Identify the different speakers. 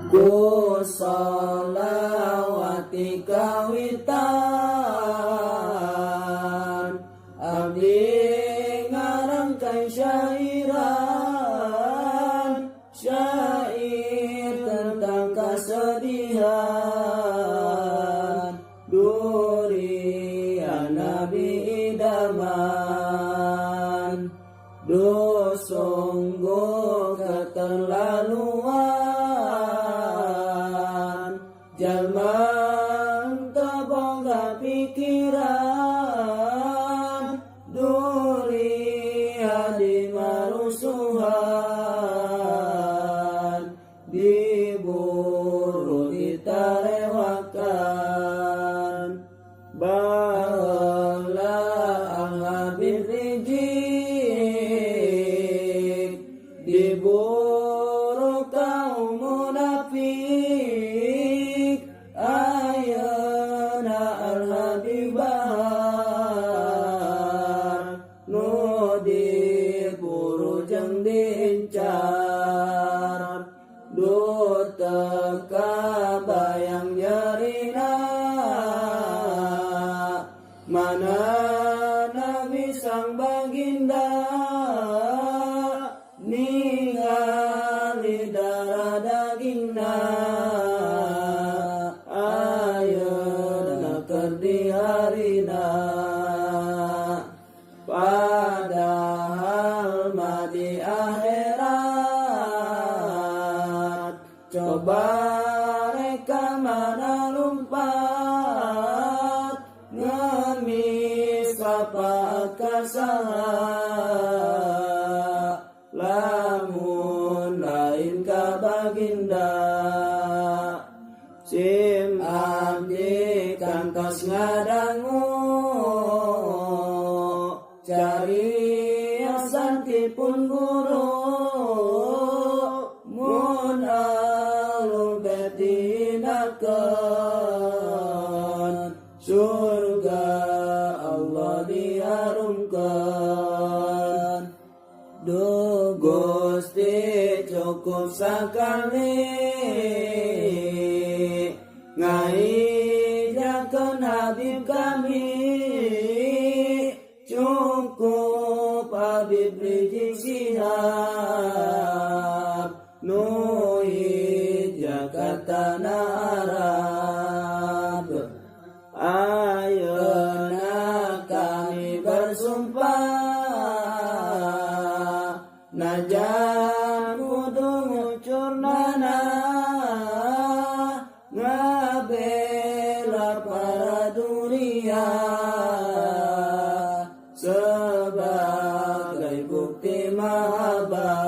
Speaker 1: Ku sholawati kawitan abdi ngarangkan syairan, syair tentang kesedihan durian Nabi idaman. Duh sungguh keterlaluan jalma teu boga pikiran, durian di marusuhan, diburu ditarewakan. Baheula ang Habib Rizik diburu kaum munafik, ayeuna Al-Habib Bahar nu diburu jeung diincar. Duh teu kabayang nyerina manana sang baginda ningali darah dagingna, ayeuna keur di harina. Padahal mah di akhirat coba reka mana lumpat ngemis lapat kasaha, lamun lain ka baginda. Sim abdi kantos ngadangu cariosan tipun guru, mun alul betinakeun surga Allah diharumkeun. Duh Gusti cukup sakali ngaijakeun Habib kami, cukup Habib Rizik Syihab nu Jakarta Arab. Ayeuna kami bersumpah najan kudu ngucurnana ngabela para duria sebagai bukti mahabbah.